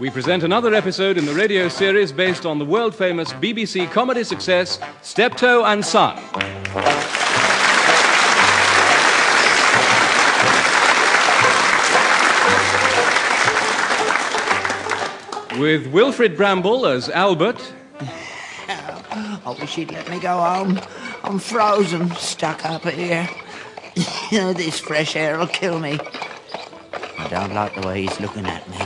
we present another episode in the radio series based on the world-famous BBC comedy success, Steptoe and Son. With Wilfrid Bramble as Albert. I wish he'd let me go home. I'm frozen, stuck up here. This fresh air will kill me. I don't like the way he's looking at me.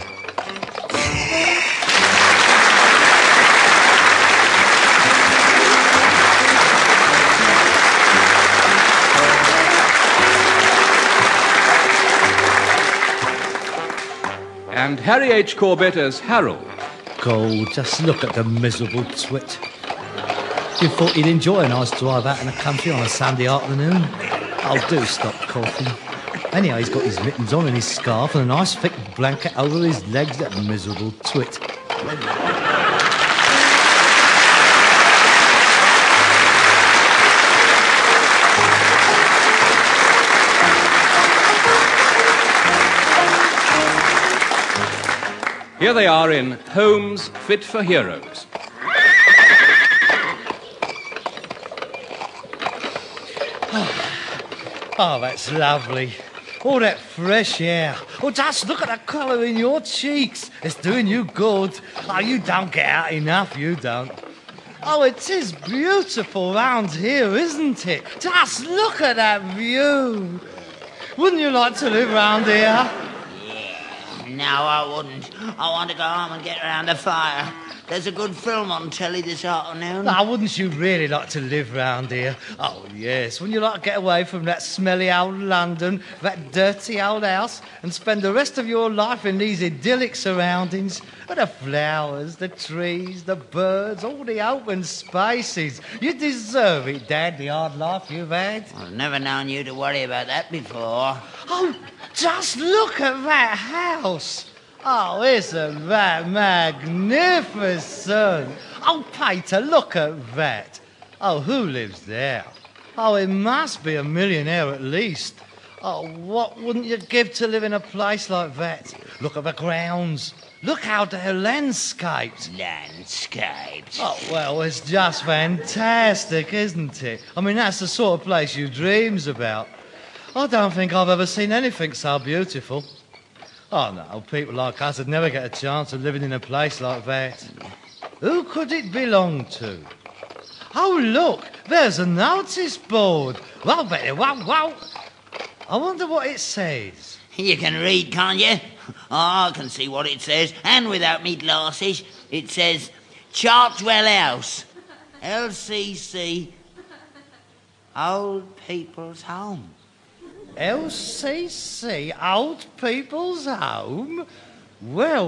And Harry H. Corbett as Harold. God, just look at the miserable twit. You thought he'd enjoy a nice drive out in the country on a Sunday afternoon? Oh, do stop coughing. Anyhow, he's got his mittens on and his scarf and a nice thick blanket over his legs, that miserable twit. Here they are in Homes Fit for Heroes. Oh, that's lovely. All that fresh air. Oh, just look at the colour in your cheeks. It's doing you good. Oh, you don't get out enough, you don't. Oh, it is beautiful round here, isn't it? Just look at that view. Wouldn't you like to live round here? No, I wouldn't. I want to go home and get around the fire. There's a good film on telly this afternoon. Now, wouldn't you really like to live round here? Oh, yes. Wouldn't you like to get away from that smelly old London, that dirty old house, and spend the rest of your life in these idyllic surroundings? With the flowers, the trees, the birds, all the open spaces. You deserve it, Dad, the hard life you've had. I've never known you to worry about that before. Oh, just look at that house. Oh, isn't that magnificent? Oh, Peter, look at that. Oh, who lives there? Oh, it must be a millionaire at least. Oh, what wouldn't you give to live in a place like that? Look at the grounds. Look how they're landscaped. Landscaped? Oh, well, it's just fantastic, isn't it? I mean, that's the sort of place you dreams about. I don't think I've ever seen anything so beautiful. Oh, no, people like us would never get a chance of living in a place like that. Who could it belong to? Oh, look, there's a notice board. Well, Betty, wow. I wonder what it says. You can read, can't you? Oh, I can see what it says. And without me glasses, it says Chartwell House, LCC, Old People's Home. LCC, Old People's Home? Well.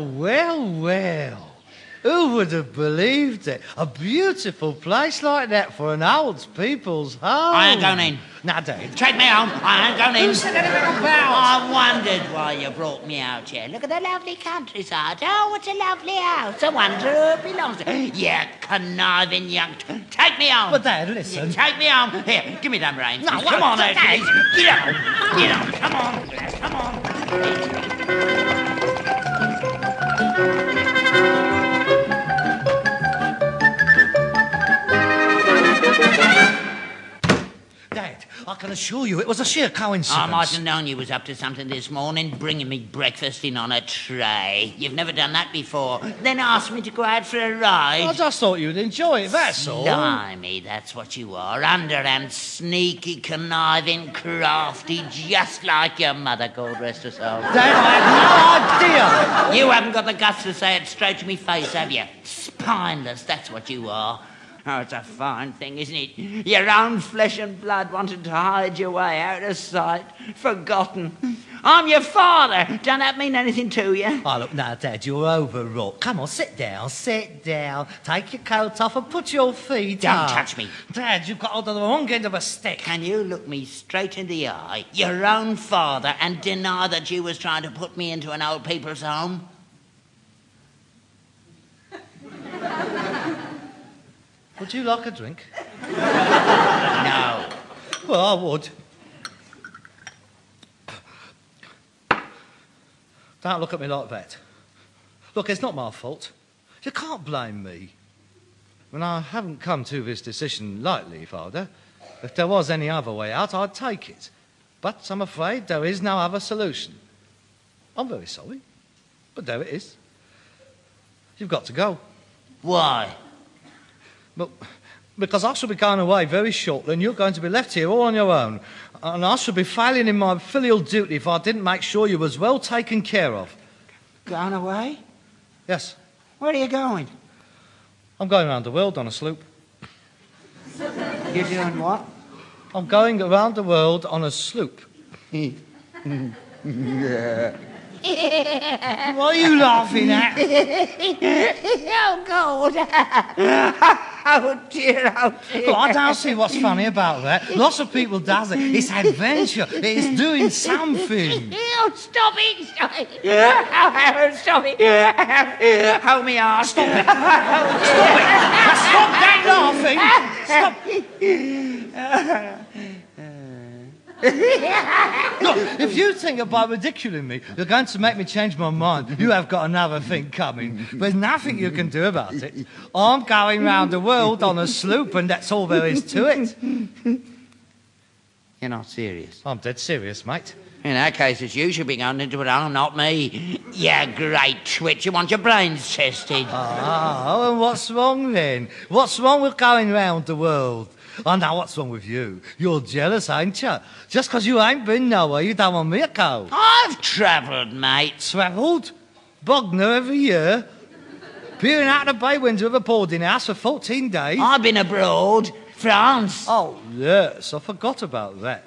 Who would have believed it? A beautiful place like that for an old people's home. I ain't going in. Now, Dad. Take me home. I ain't going in. Who said anything about? I wondered why you brought me out here. Look at the lovely countryside. Oh, what a lovely house. I wonder who it belongs to. You conniving young... Take me home. But, Dad, listen. Take me home. Here, give me them reins. No, come on, Dad. Hercules. Get on. Come on. Dad, I can assure you it was a sheer coincidence. I might have known you was up to something this morning, bringing me breakfast in on a tray. You've never done that before. Then asked me to go out for a ride. I just thought you'd enjoy it, that's all. Blimey, that's what you are. Underhand, sneaky, conniving, crafty, just like your mother, God rest her soul. Dad, I had no idea. You haven't got the guts to say it straight to me face, have you? Spineless, that's what you are. Oh, it's a fine thing, isn't it? Your own flesh and blood wanted to hide your way out of sight, forgotten. I'm your father. Don't that mean anything to you? Oh, look, now, Dad, you're overwrought. Come on, sit down. Take your coat off and put your feet up. Don't touch me. Dad, you've got hold of the wrong end of a stick. Can you look me straight in the eye, your own father, and deny that you was trying to put me into an old people's home? Would you like a drink? No. Well, I would. Don't look at me like that. Look, it's not my fault. You can't blame me. And I haven't come to this decision lightly, Father. If there was any other way out, I'd take it. But I'm afraid there is no other solution. I'm very sorry, but there it is. You've got to go. Why? Well, because I shall be going away very shortly and you're going to be left here all on your own. And I shall be failing in my filial duty if I didn't make sure you was well taken care of. Going away? Yes. Where are you going? I'm going around the world on a sloop. You're doing what? I'm going around the world on a sloop. What are you laughing at? Oh, God. Oh, dear, oh, dear. Well, I don't see what's funny about that. Lots of people does it. It's adventure. It's doing something. Oh, stop it. Stop it. Oh, stop it. Hold me arse. Stop it. Stop that laughing. Stop. Look, if you think about ridiculing me, you're going to make me change my mind. You have got another thing coming. There's nothing you can do about it. I'm going round the world on a sloop, and that's all there is to it. You're not serious? I'm dead serious, mate. In that case, it's you should be going into it, not me. You great twit. You want your brains tested. Oh, and what's wrong then? What's wrong with going round the world? I know what's wrong with you. You're jealous, ain't you? Just 'cause you ain't been nowhere, you don't want me to go. I've travelled, mate. Travelled? Bognor every year? Peering out the bay window of a boarding house for 14 days? I've been abroad. France. Oh, yes, I forgot about that.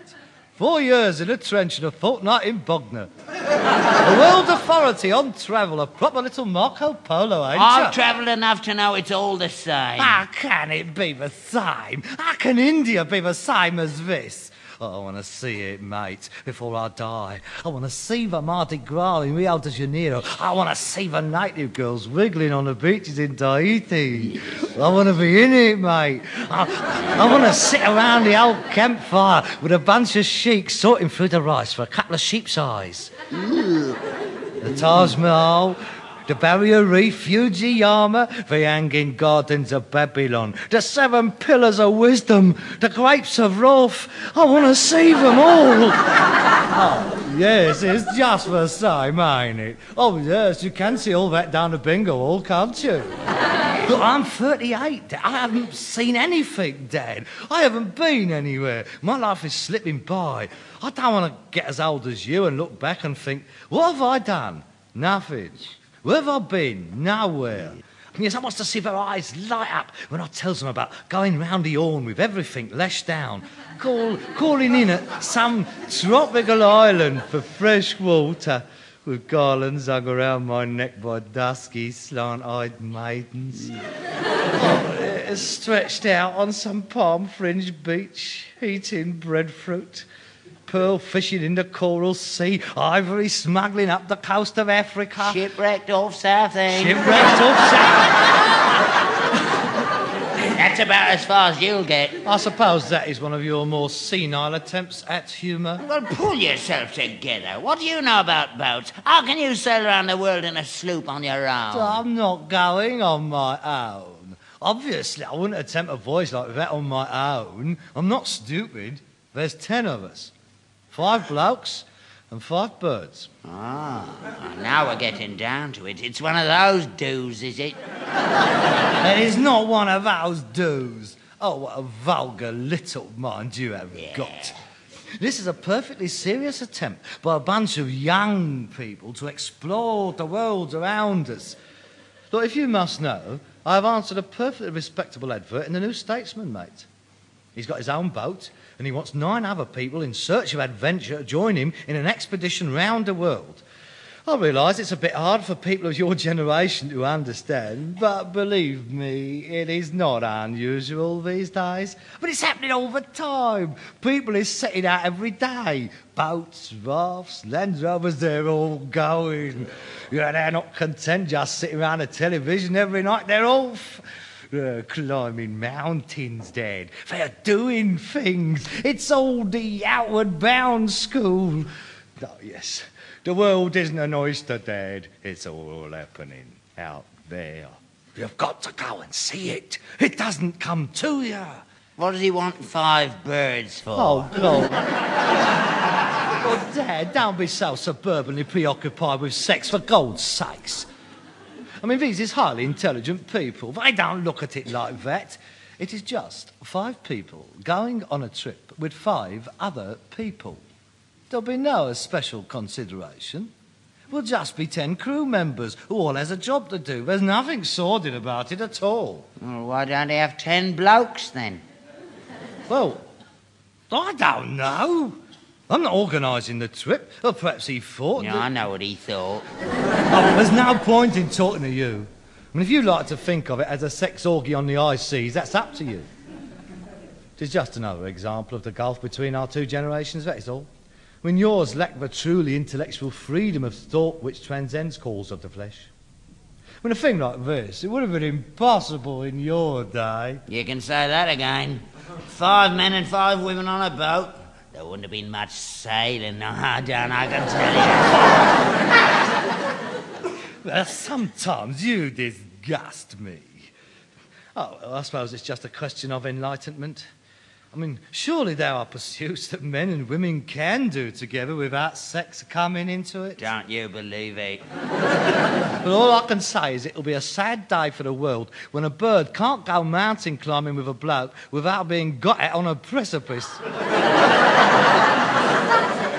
4 years in a trench and a fortnight in Bognor. A world authority on travel, a proper little Marco Polo, ain't you? I've travelled enough to know it's all the same. How can it be the same? How can India be the same as this? Oh, I want to see it, mate, before I die. I want to see the Mardi Gras in Rio de Janeiro. I want to see the native girls wiggling on the beaches in Tahiti. I want to be in it, mate. I want to sit around the old campfire with a bunch of sheiks sorting through the rice for a couple of sheep's eyes. The Taj Mahal, the Barrier Reef, Fujiyama, the Hanging Gardens of Babylon, the 7 Pillars of Wisdom, the Grapes of Wrath. I want to see them all. Oh, yes, it's just the same, ain't it? Oh, yes, you can see all that down the bingo hall, can't you? Look, I'm 38, Dad. I haven't seen anything, Dad. I haven't been anywhere. My life is slipping by. I don't want to get as old as you and look back and think, what have I done? Nothing. Where have I been? Nowhere. Yes, I want to see their eyes light up when I tells them about going round the Horn with everything lashed down, calling in at some tropical island for fresh water, with garlands hung around my neck by dusky, slant-eyed maidens. Stretched out on some palm-fringed beach, eating breadfruit. Pearl fishing in the coral sea, ivory smuggling up the coast of Africa. Shipwrecked off Southend. Shipwrecked off That's about as far as you'll get. I suppose that is one of your more senile attempts at humour. Well, pull yourself together. What do you know about boats? How can you sail around the world in a sloop on your own? I'm not going on my own. Obviously, I wouldn't attempt a voyage like that on my own. I'm not stupid. There's 10 of us. 5 blokes and 5 birds. Ah, now we're getting down to it. It's one of those do's, is it? It is not one of those do's. Oh, what a vulgar little mind you have got. This is a perfectly serious attempt by a bunch of young people to explore the world around us. Look, if you must know, I have answered a perfectly respectable advert in the New Statesman, mate. He's got his own boat, and he wants 9 other people in search of adventure to join him in an expedition round the world. I realise it's a bit hard for people of your generation to understand, but believe me, it is not unusual these days. But it's happening all the time. People is setting out every day. Boats, rafts, Land Rovers, they're all going. Yeah, they're not content just sitting around the television every night. They're off. Climbing mountains, Dad. They're doing things. It's all the outward bound school. Oh, yes. The world isn't an oyster, Dad. It's all happening out there. You've got to go and see it. It doesn't come to you. What does he want 5 birds for? Oh, God. Oh, Dad, don't be so suburbanly preoccupied with sex, for God's sakes. I mean, these is highly intelligent people. They don't look at it like that. It is just 5 people going on a trip with 5 other people. There'll be no special consideration. We'll just be 10 crew members who all has a job to do. There's nothing sordid about it at all. Well, why don't they have 10 blokes, then? Well, I don't know. I'm not organising the trip. Or perhaps he thought... No, I know what he thought. Oh, there's no point in talking to you. I mean, if you like to think of it as a sex orgy on the high seas, that's up to you. It is just another example of the gulf between our 2 generations, that is all. When yours lack the truly intellectual freedom of thought which transcends calls of the flesh. When a thing like this, it would have been impossible in your day. You can say that again. 5 men and 5 women on a boat. There wouldn't have been much sailing, no, I can tell you. Well, sometimes you disgust me. Oh, well, I suppose it's just a question of enlightenment. I mean, surely there are pursuits that men and women can do together without sex coming into it. Don't you believe it? But all I can say is it'll be a sad day for the world when a bird can't go mountain climbing with a bloke without being got at on a precipice.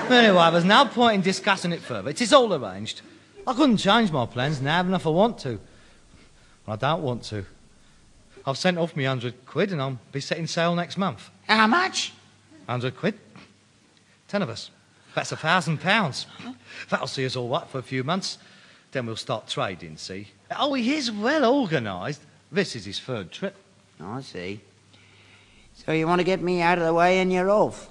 Anyway, there's no point in discussing it further. It is all arranged. I couldn't change my plans now, even if I want to. I don't want to. I've sent off me 100 quid and I'll be setting sail next month. How much? 100 quid. 10 of us. That's £1,000. That'll see us all right for a few months. Then we'll start trading, see? Oh, he is well organised. This is his 3rd trip. I see. So you want to get me out of the way and you're off?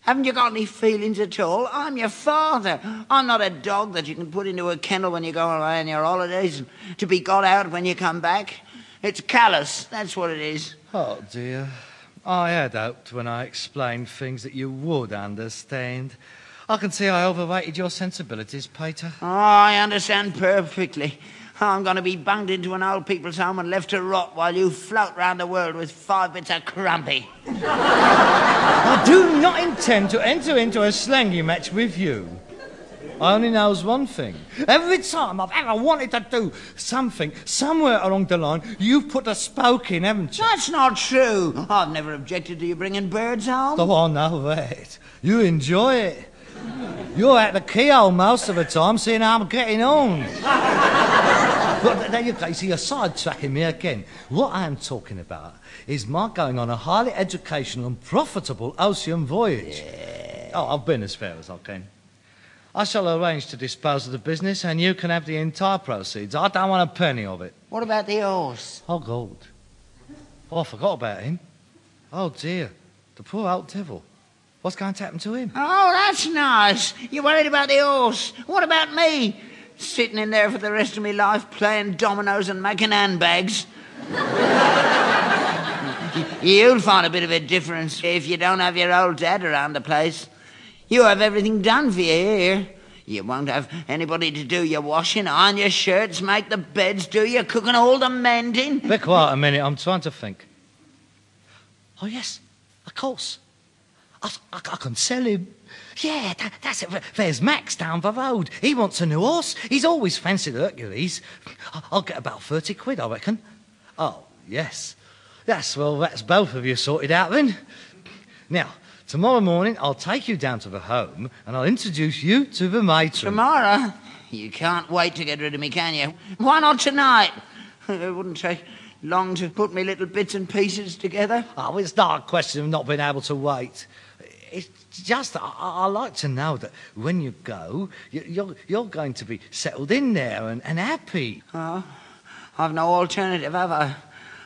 Haven't you got any feelings at all? I'm your father. I'm not a dog that you can put into a kennel when you go away on your holidays and to be got out when you come back. It's callous, that's what it is. Oh, dear. I had hoped when I explained things that you would understand. I can see I overrated your sensibilities, Peter. Oh, I understand perfectly. I'm going to be bunged into an old people's home and left to rot while you float round the world with 5 bits of crumpy. I do not intend to enter into a slangy match with you. I only knows one thing. Every time I've ever wanted to do something, somewhere along the line, you've put a spoke in, haven't you? That's not true. I've never objected to you bringing birds home. Oh, I know that. You enjoy it. You're at the keyhole most of the time, seeing how I'm getting on. But there you go. You see, you're sidetracking me again. What I am talking about is my going on a highly educational and profitable ocean voyage. Yeah. Oh, I've been as fair as I can. I shall arrange to dispose of the business and you can have the entire proceeds. I don't want a penny of it. What about the horse? Oh, God. Oh, I forgot about him. Oh, dear. The poor old devil. What's going to happen to him? Oh, that's nice. You're worried about the horse. What about me? Sitting in there for the rest of my life playing dominoes and making handbags. You'll find a bit of a difference if you don't have your old dad around the place. You have everything done for you here. You won't have anybody to do your washing, iron your shirts, make the beds, do your cooking, all the mending. Be quiet a minute, I'm trying to think. Oh, yes, of course. I can sell him. Yeah, that's it. There's Max down the road. He wants a new horse. He's always fancied Hercules. I'll get about 30 quid, I reckon. Oh, yes. Yes, well, that's both of you sorted out then. Now, tomorrow morning, I'll take you down to the home and I'll introduce you to the matron. Tomorrow? You can't wait to get rid of me, can you? Why not tonight? It wouldn't take long to put me little bits and pieces together. Oh, it's not a question of not being able to wait. It's just I like to know that when you go, you're going to be settled in there and happy. Oh, I've no alternative, have I?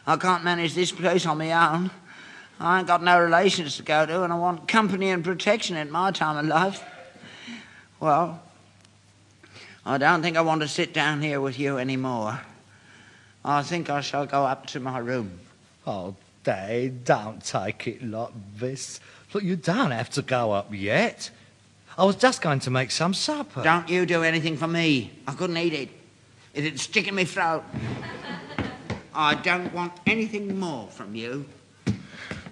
I can't manage this place on my own. I ain't got no relations to go to, and I want company and protection at my time of life. Well, I don't think I want to sit down here with you anymore. I think I shall go up to my room. Oh, Dad, don't take it like this. Look, you don't have to go up yet. I was just going to make some supper. Don't you do anything for me. I couldn't eat it. It'd stick in my throat. I don't want anything more from you.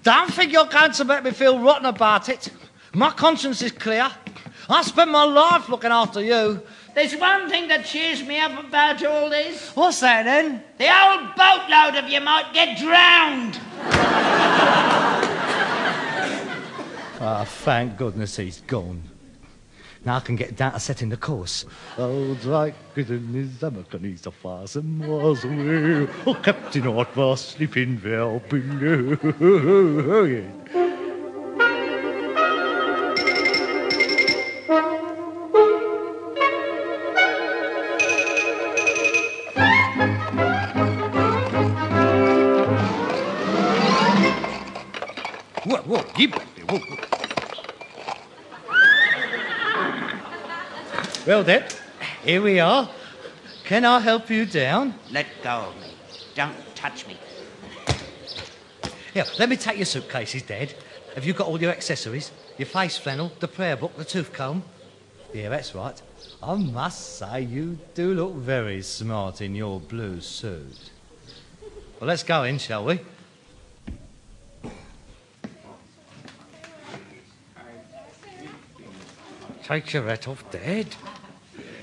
Don't think you're going to make me feel rotten about it. My conscience is clear. I spent my life looking after you. There's one thing that cheers me up about all this. What's that then? The old boatload of you might get drowned. Ah, thank goodness he's gone. Now I can get down to setting the course. Oh, Drake in his hammock and he's 1,000 miles away. Oh, Captain Hardbar sleeping well below. Oh, yeah. Whoa, keep it. Whoa. Well then, here we are. Can I help you down? Let go of me. Don't touch me. Here, let me take your suitcases, Dad. Have you got all your accessories? Your face flannel, the prayer book, the tooth comb? Yeah, that's right. I must say you do look very smart in your blue suit. Well, let's go in, shall we? Take your hat off, Dad.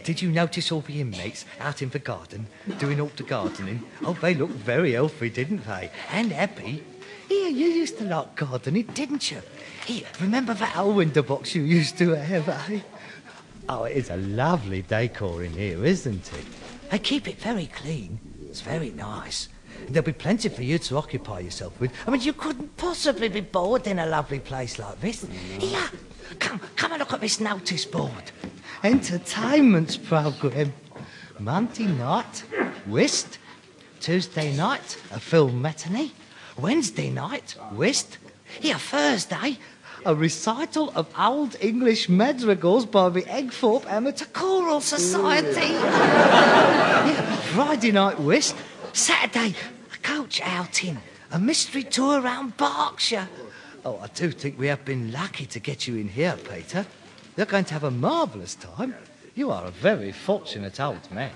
Did you notice all the inmates out in the garden doing all the gardening? Oh, they looked very healthy, didn't they? And happy. Here, you used to like gardening, didn't you? Here, remember that old window box you used to have, eh? Oh, it is a lovely decor in here, isn't it? They keep it very clean. It's very nice. And there'll be plenty for you to occupy yourself with. I mean, you couldn't possibly be bored in a lovely place like this. Here, come and look at this notice board. Entertainment programme. Monday night, whist. Tuesday night, a film matinee. Wednesday night, whist. Here, Thursday, a recital of old English madrigals by the Eggthorpe Amateur Choral Society. Here, Friday night, whist. Saturday, a coach outing. A mystery tour around Berkshire. Oh, I do think we have been lucky to get you in here, Peter. You're going to have a marvellous time. You are a very fortunate old man.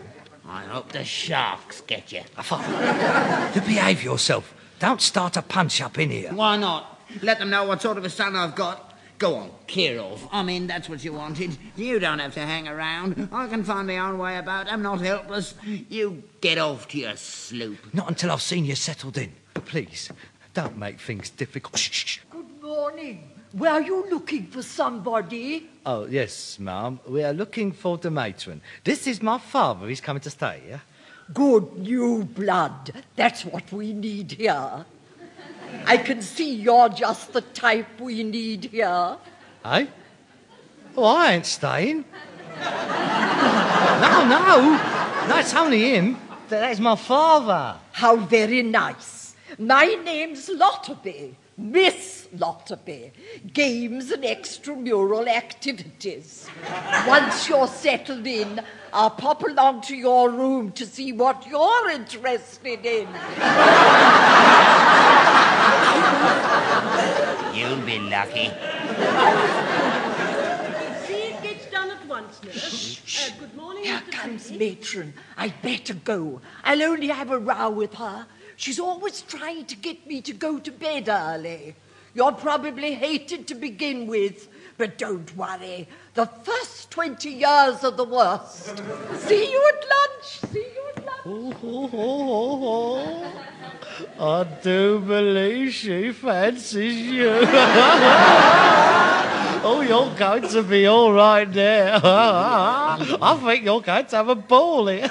I hope the sharks get you. You behave yourself. Don't start a punch-up in here. Why not? Let them know what sort of a son I've got. Go on, clear off. I mean, that's what you wanted. You don't have to hang around. I can find my own way about. I'm not helpless. You get off to your sloop. Not until I've seen you settled in. Please, don't make things difficult. Shh. Good morning. Were you looking for somebody? Oh, yes, ma'am. We are looking for the matron. This is my father. He's coming to stay, yeah? Good new blood. That's what we need here. I can see you're just the type we need here. Eh? Oh, I ain't staying. No, it's only him. That's my father. How very nice. My name's Lotterby, Miss Lotterby. Games and extramural activities. Once you're settled in, I'll pop along to your room to see what you're interested in. You'll be lucky. See, it gets done at once, nurse. Good morning, Here Mr. comes Peavy. matron. I'd better go. I'll only have a row with her. She's always trying to get me to go to bed early. You're probably hated to begin with, but don't worry. The first 20 years are the worst. See you at lunch. I do believe she fancies you. Oh, you're going to be all right there. I think you're going to have a ball here.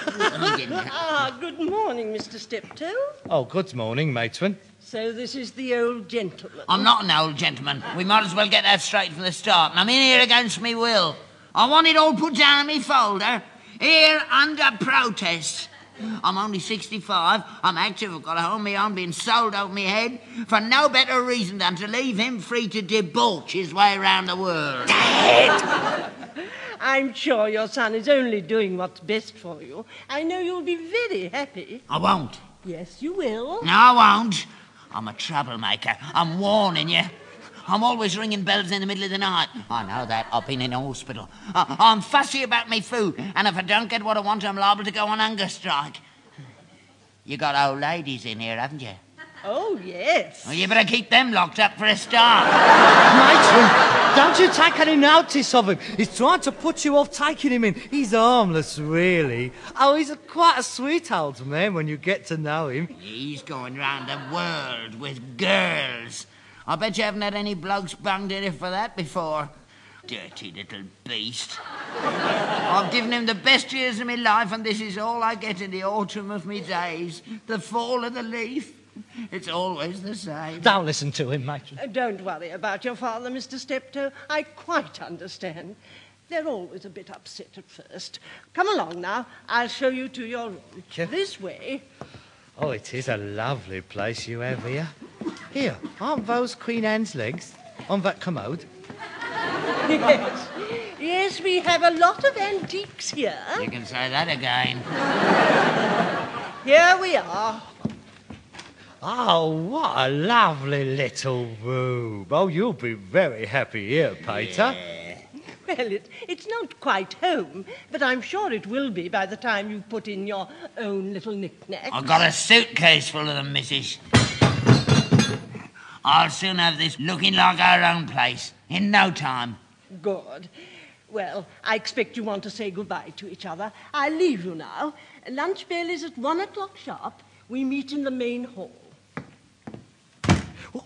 Good morning, Mr. Steptoe. Oh, good morning, matron. So this is the old gentleman. I'm not an old gentleman. We might as well get that straight from the start. And I'm in here against me will. I want it all put down in me folder. Here under protest. I'm only 65. I'm active. I've got a home of my own, being sold over my head for no better reason than to leave him free to debauch his way around the world. Dad! I'm sure your son is only doing what's best for you. I know you'll be very happy. I won't. Yes, you will. No, I won't. I'm a troublemaker. I'm warning you. I'm always ringing bells in the middle of the night. I know that. I've been in hospital. I'm fussy about me food, and if I don't get what I want, I'm liable to go on hunger strike. You got old ladies in here, haven't you? Oh, yes. Well, you better keep them locked up for a start. Matron, don't you take any notice of him. He's trying to put you off taking him in. He's harmless, really. Oh, he's quite a sweet old man when you get to know him. He's going round the world with girls. I bet you haven't had any blokes bunged in it for that before. Dirty little beast. I've given him the best years of my life, and this is all I get in the autumn of me days. The fall of the leaf. It's always the same. Don't listen to him, matron. Don't worry about your father, Mr. Steptoe. I quite understand. They're always a bit upset at first. Come along now. I'll show you to your room. Sure. This way. Oh, it is a lovely place you have here. Here, aren't those Queen Anne's legs on that commode? Yes. Yes, we have a lot of antiques here. You can say that again. Here we are. Oh, what a lovely little room. Oh, you'll be very happy here, Peter. Yeah. Well, it's not quite home, but I'm sure it will be by the time you put in your own little knick-knacks. I've got a suitcase full of them, missus. I'll soon have this looking like our own place, in no time. Good. Well, I expect you want to say goodbye to each other. I'll leave you now. Lunch bell is at 1 o'clock sharp. We meet in the main hall.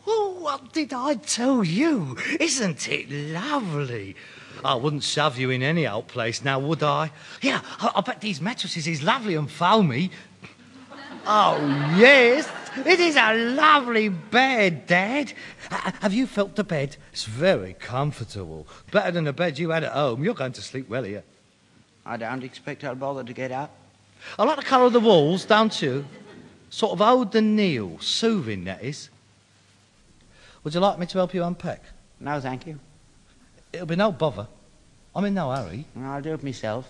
Oh, what did I tell you? Isn't it lovely? I wouldn't shove you in any old place now, would I? Yeah, I bet these mattresses is lovely and foamy. Oh, yes. It is a lovely bed, Dad. Have you felt the bed? It's very comfortable. Better than the bed you had at home. You're going to sleep well here. I don't expect I'll bother to get up. I like the colour of the walls, don't you? Sort of old and Neil. Soothing, that is. Would you like me to help you unpack? No, thank you. It'll be no bother. I'm in no hurry. I'll do it myself.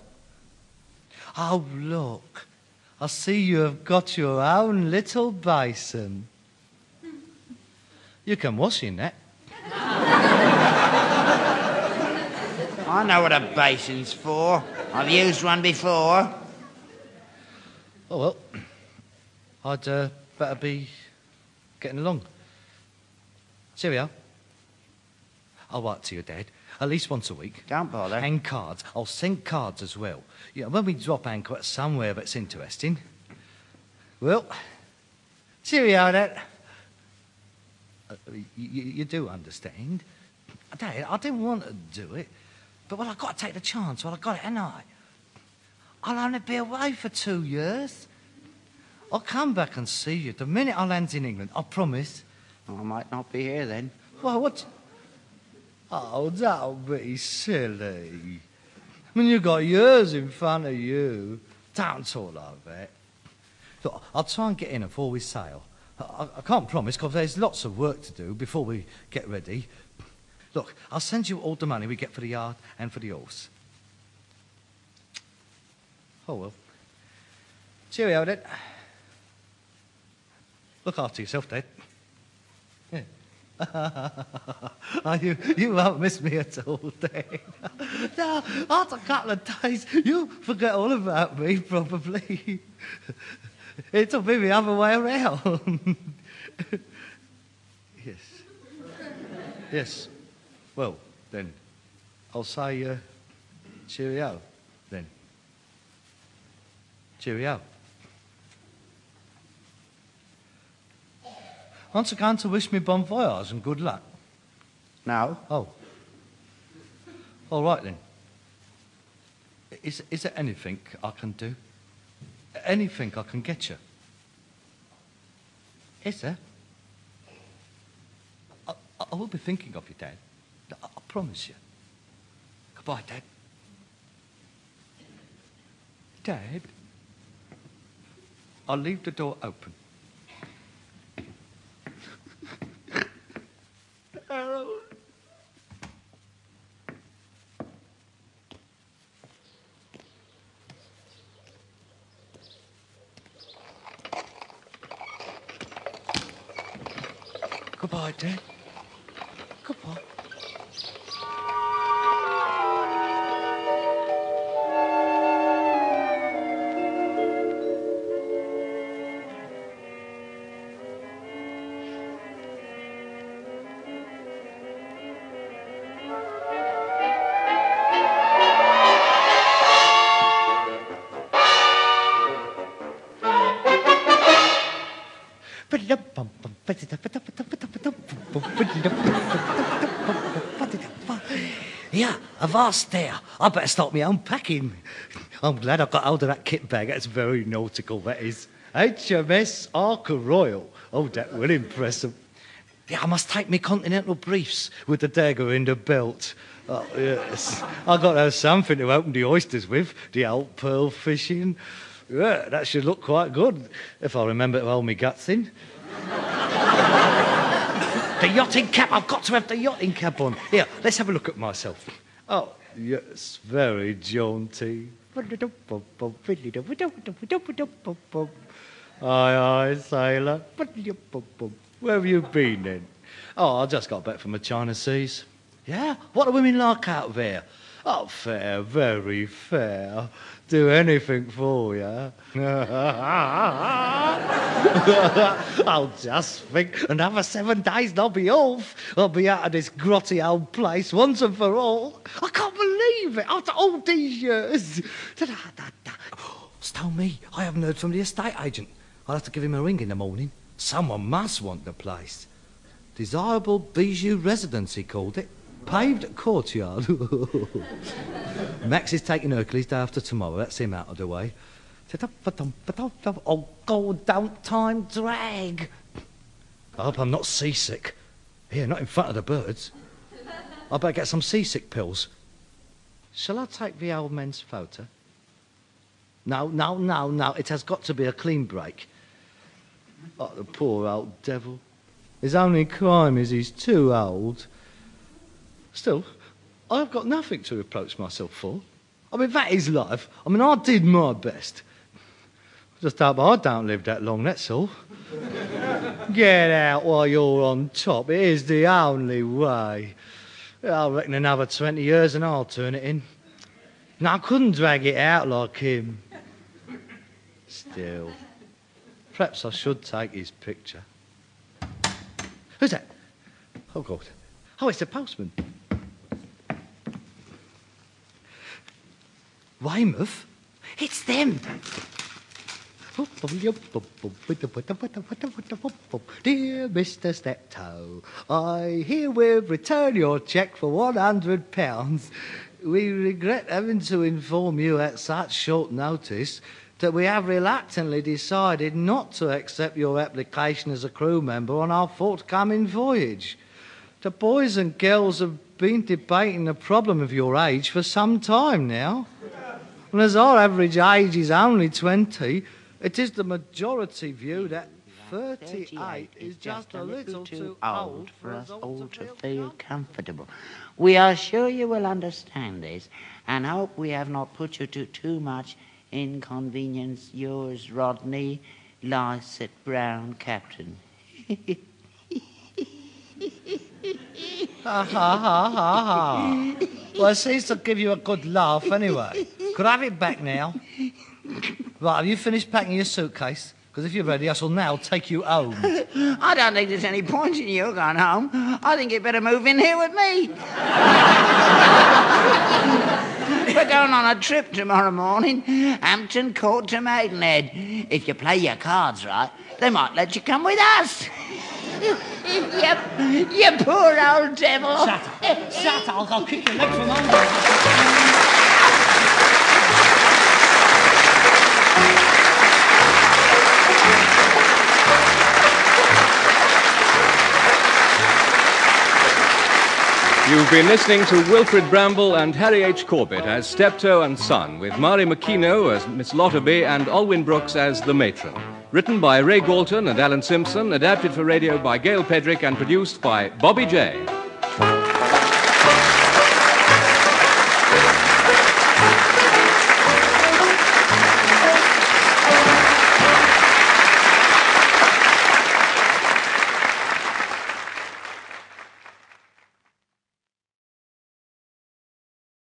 Oh, look. I see you have got your own little basin. You can wash in that. I know what a basin's for. I've used one before. Oh, well. I'd better be getting along. Cheerio. I'll write to your dad at least once a week. Don't bother. And cards. I'll send cards as well. You know, when we drop anchor at somewhere that's interesting. Well, cheerio, Dad. You do understand? Dad, I didn't want to do it, but well, I've got to take the chance. Well, I got it, haven't I? I'll only be away for 2 years. I'll come back and see you the minute I land in England, I promise. I might not be here then. Well, what? Oh, don't be silly. I mean, you've got years in front of you. Don't talk like that. Look, I'll try and get in before we sail. I can't promise, because there's lots of work to do before we get ready. Look, I'll send you all the money we get for the yard and for the horse. Oh, well. Cheerio, then. Look after yourself, Dad. Yeah. Oh, you won't miss me at all, Dad. Now, after a couple of days, you'll forget all about me, probably. It'll be the other way around. Yes. Yes. Well, then, I'll say cheerio, then. Cheerio. Aren't you going to wish me bon voyage and good luck? No. Oh. All right, then. Is there anything I can do? Anything I can get you? Is there? I will be thinking of you, Dad. I promise you. Goodbye, Dad. Dad, I'll leave the door open. Harold. Goodbye, Dad. Goodbye. Yeah, a vast there. I better start my own packing. I'm glad I got hold of that kit bag. That's very nautical, that is. HMS Arca Royal. Oh, that will impress them. Yeah, I must take me continental briefs with the dagger in the belt. Oh, yes. I got to have something to open the oysters with. The old pearl fishing. Yeah, that should look quite good, if I remember to hold my guts in. The yachting cap. I've got to have the yachting cap on. Here, let's have a look at myself. Oh, yes, very jaunty. Aye, aye, sailor. Where have you been, then? Oh, I just got back from the China Seas. Yeah? What do women like out there? Oh, fair, very fair. Do anything for you. I'll just think another 7 days and I'll be off. I'll be out of this grotty old place once and for all. I can't believe it after all these years. Tell me, I haven't heard from the estate agent. I'll have to give him a ring in the morning. Someone must want the place. Desirable bijou residence, he called it. Paved courtyard. Max is taking Hercules day after tomorrow. That's him out of the way. Oh, God, don't time drag. I hope I'm not seasick. Here, not in front of the birds. I better get some seasick pills. Shall I take the old man's photo? No. It has got to be a clean break. Oh, the poor old devil. His only crime is he's too old. Still, I've got nothing to reproach myself for. I mean, that is life. I mean, I did my best. Just hope I don't live that long, that's all. Get out while you're on top. It is the only way. I reckon another 20 years and I'll turn it in. Now, I couldn't drag it out like him. Still, perhaps I should take his picture. Who's that? Oh, God. Oh, it's the postman. Weymouth? It's them. Dear Mr. Steptoe, I herewith return your cheque for £100. We regret having to inform you at such short notice that we have reluctantly decided not to accept your application as a crew member on our forthcoming voyage. The boys and girls have been debating the problem of your age for some time now. And as our average age is only 20, it is the majority view that 38 is just a little too old for us all to feel comfortable. We are sure you will understand this and hope we have not put you to too much inconvenience. Yours, Rodney, Lycett Brown, Captain. Ha. Well, it seems to give you a good laugh anyway. Could I have it back now? Right, have you finished packing your suitcase? Because if you're ready, I shall now take you home. I don't think there's any point in you going home. I think you'd better move in here with me. We're going on a trip tomorrow morning, Hampton Court to Maidenhead. If you play your cards right, they might let you come with us. You poor old devil. Shut up. I'll kick your legs from under. You've been listening to Wilfred Bramble and Harry H. Corbett as Steptoe and Son, with Mari McKeno as Miss Lotterby and Olwyn Brooks as the matron. Written by Ray Galton and Alan Simpson, adapted for radio by Gail Pedrick and produced by Bobby J.